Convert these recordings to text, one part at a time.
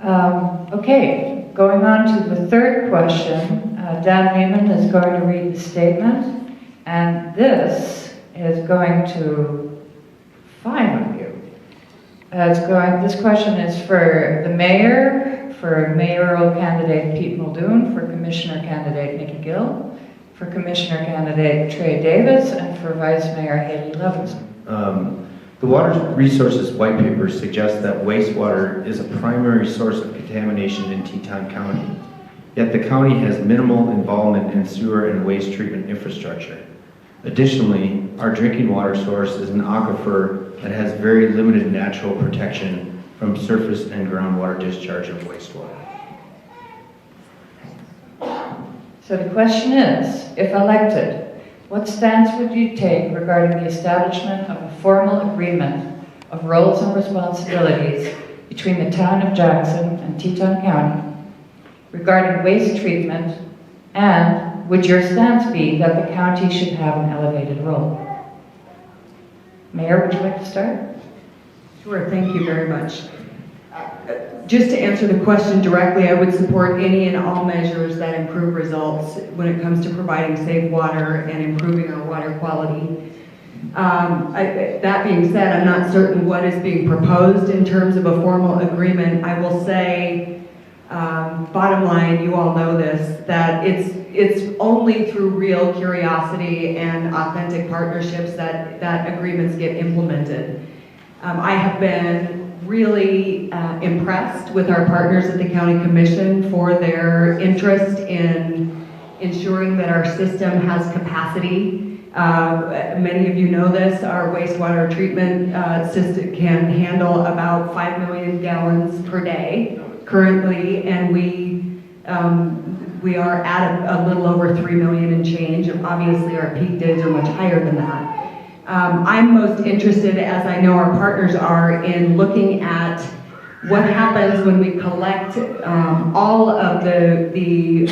Okay, going on to the third question. Dan Leemon is going to read the statement, and this is going to 5 of you. This question is for the mayor, for mayoral candidate Pete Muldoon, for commissioner candidate Nikki Gill, for commissioner candidate Trey Davis, and for vice mayor Hailey Levinson. The Water Resources White Paper suggests that wastewater is a primary source of contamination in Teton County, yet the county has minimal involvement in sewer and waste treatment infrastructure. Additionally, our drinking water source is an aquifer that has very limited natural protection from surface and groundwater discharge of wastewater. So the question is, if elected, what stance would you take regarding the establishment of a formal agreement of roles and responsibilities between the town of Jackson and Teton County regarding waste treatment, and would your stance be that the county should have an elevated role? Mayor, would you like to start? Sure, thank you very much. Just to answer the question directly, I would support any and all measures that improve results when it comes to providing safe water and improving our water quality. That being said, I'm not certain what is being proposed in terms of a formal agreement. I will say, bottom line, you all know this, that it's only through real curiosity and authentic partnerships that agreements get implemented. I have been really impressed with our partners at the County Commission for their interest in ensuring that our system has capacity. Many of you know this, our wastewater treatment system can handle about 5 million gallons per day currently, and we are at a little over 3 million and change. Obviously our peak days are much higher than that. I'm most interested, as I know our partners are, in looking at what happens when we collect all of the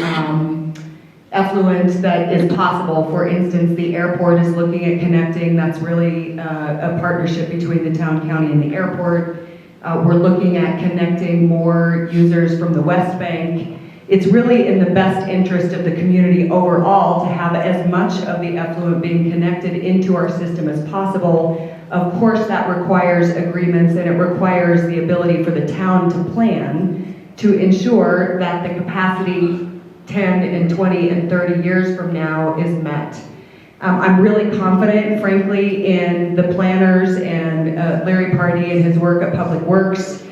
effluent that is possible. For instance, the airport is looking at connecting. That's really a partnership between the town, county, and the airport. We're looking at connecting more users from the West Bank. It's really in the best interest of the community overall to have as much of the effluent being connected into our system as possible. Of course, that requires agreements, and it requires the ability for the town to plan to ensure that the capacity 10 and 20 and 30 years from now is met. I'm really confident, frankly, in the planners and Larry Pardee and his work at Public Works.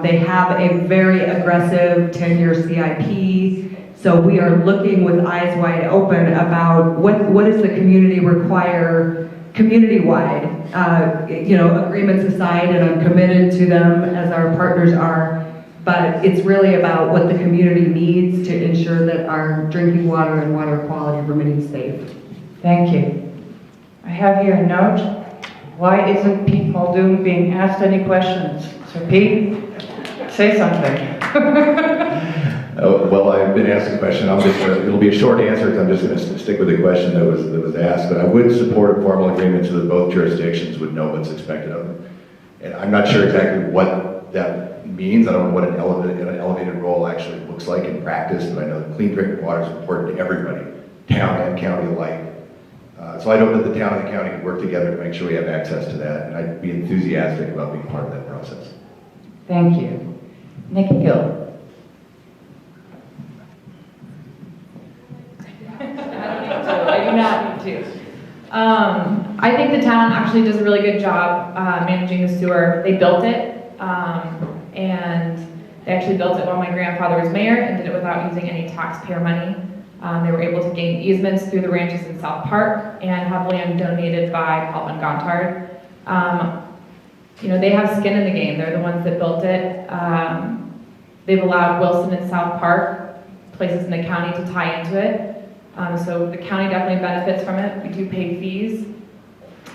They have a very aggressive 10-year CIP, so we are looking with eyes wide open about what does the community require community-wide. Agreements aside, and I'm committed to them as our partners are, but it's really about what the community needs to ensure that our drinking water and water quality remains safe. Thank you. I have here a note. Why isn't Pete Muldoon being asked any questions? So Pete, say something. Well, I've been asked a question. It'll be a short answer because I'm just going to stick with the question that was asked. But I would support a formal agreement so that both jurisdictions would know what's expected of them. And I'm not sure exactly what that means. I don't know what an elevated role actually looks like in practice. But I know that clean drinking water is important to everybody, town and county alike. So I hope that the town and the county can work together to make sure we have access to that. And I'd be enthusiastic about being part of that process. Thank you. Nikki Gill. I do not need to. I think the town actually does a really good job managing the sewer. They built it, and they actually built it while my grandfather was mayor and did it without using any taxpayer money. They were able to gain easements through the ranches in South Park and have land donated by Haub and Gontard. They have skin in the game. They're the ones that built it. They've allowed Wilson and South Park, places in the county, to tie into it. So the county definitely benefits from it. We do pay fees.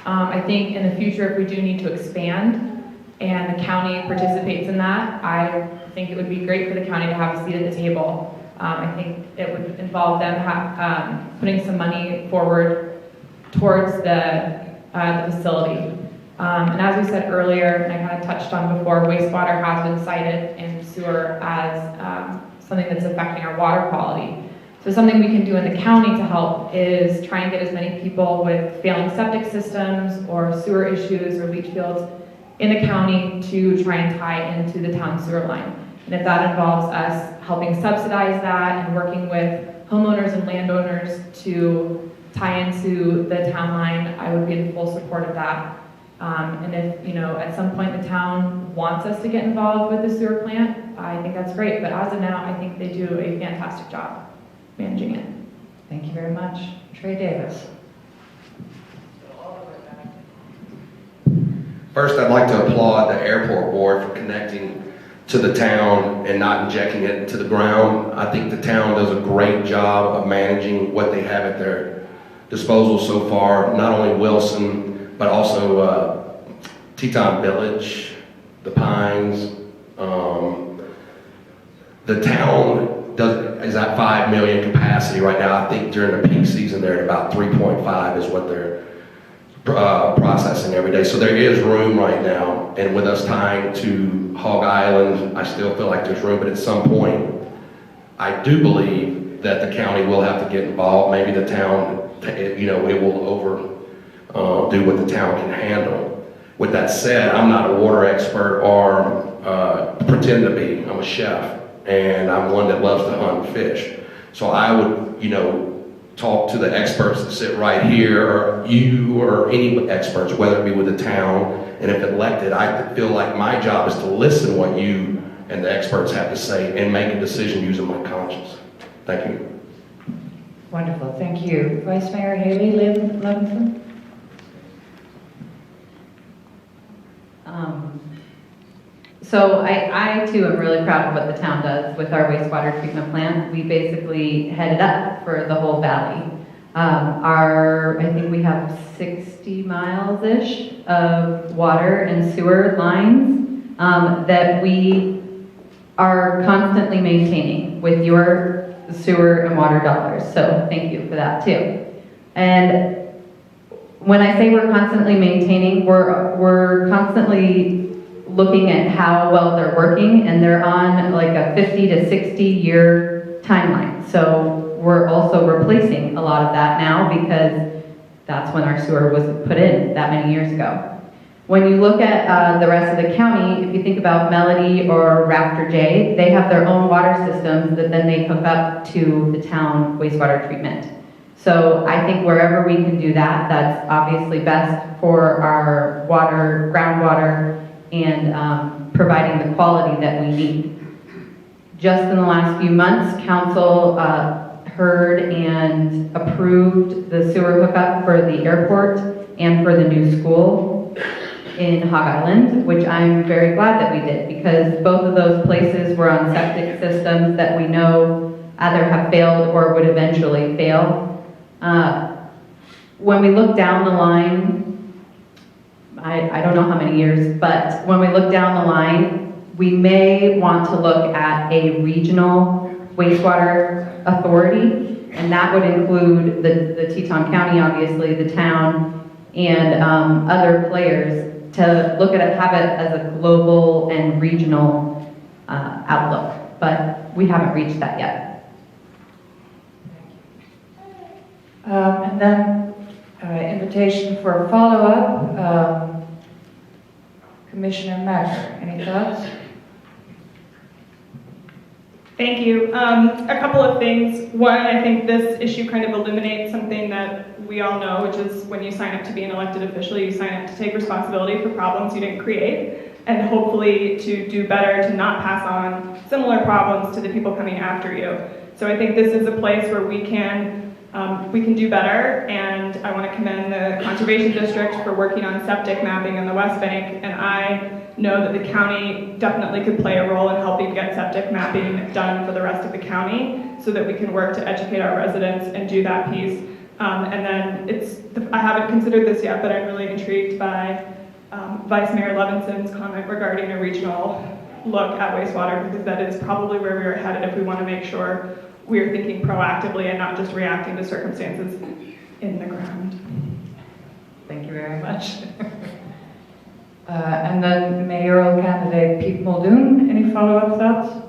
I think in the future, if we do need to expand and the county participates in that, I think it would be great for the county to have a seat at the table. I think it would involve them putting some money forward towards the facility. And as we said earlier, and I kind of touched on before, wastewater has been cited in sewer as something that's affecting our water quality. So something we can do in the county to help is try and get as many people with failing septic systems or sewer issues or leach fields in the county to try and tie into the town sewer line. And if that involves us helping subsidize that and working with homeowners and landowners to tie into the town line, I would be in full support of that. And if, at some point the town wants us to get involved with the sewer plant, I think that's great. But as of now, I think they do a fantastic job managing it. Thank you very much. Trey Davis. First, I'd like to applaud the airport board for connecting to the town and not injecting it into the ground. I think the town does a great job of managing what they have at their disposal so far, not only Wilson, but also Teton Village, the Pines. The town is at 5 million capacity right now. I think during the peak season they're at about 3.5 is what they're processing every day. So there is room right now, and with us tying to Hog Island, I still feel like there's room, but at some point, I do believe that the county will have to get involved. Maybe the town, it will overdo what the town can handle. With that said, I'm not a water expert or pretend to be. I'm a chef, and I'm one that loves to hunt and fish. So I would, talk to the experts that sit right here, or you, or any experts, whether it be with the town, and if elected, I feel like my job is to listen to what you and the experts have to say and make a decision using my conscience. Thank you. Wonderful, thank you. Vice Mayor Hailey Levinson? So I too am really proud of what the town does with our wastewater treatment plant. We basically head it up for the whole valley. I think we have 60 miles-ish of water and sewer lines that we are constantly maintaining with your sewer and water dollars. So thank you for that too. And when I say we're constantly maintaining, we're constantly looking at how well they're working, and they're on like a 50 to 60 year timeline. So we're also replacing a lot of that now because that's when our sewer was put in that many years ago. When you look at the rest of the county, if you think about Melody or Raptor J, they have their own water systems that then they hook up to the town wastewater treatment. So I think wherever we can do that, that's obviously best for our water, groundwater, and providing the quality that we need. Just in the last few months, council heard and approved the sewer hookup for the airport and for the new school in Hog Island, which I'm very glad that we did, because both of those places were on septic systems that we know either have failed or would eventually fail. When we look down the line, I don't know how many years, but when we look down the line, we may want to look at a regional wastewater authority, and that would include the Teton County, obviously, the town, and other players to look at it, have it as a global and regional outlook, but we haven't reached that yet. And then invitation for a follow-up. Commissioner Macker, any thoughts? Thank you. A couple of things. One, I think this issue kind of illuminates something that we all know, which is when you sign up to be an elected official, you sign up to take responsibility for problems you didn't create, and hopefully to do better, to not pass on similar problems to the people coming after you. So I think this is a place where we can do better, and I want to commend the Conservation District for working on septic mapping in the West Bank, and I know that the county definitely could play a role in helping get septic mapping done for the rest of the county so that we can work to educate our residents and do that piece. And then I haven't considered this yet, but I'm really intrigued by Vice Mayor Levinson's comment regarding a regional look at wastewater, because that is probably where we are headed if we want to make sure we're thinking proactively and not just reacting to circumstances in the ground. Thank you very much. And then mayoral candidate Pete Muldoon, any follow-up thoughts?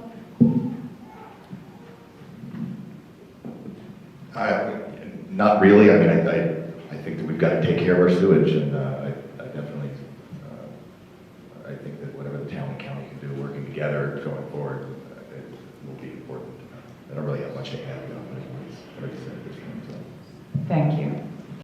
Not really. I mean, I think that we've got to take care of our sewage, and I definitely, I think that whatever the town and county can do, working together going forward, it will be important. I don't really have much to add beyond what everybody's said at this point. So. Thank you.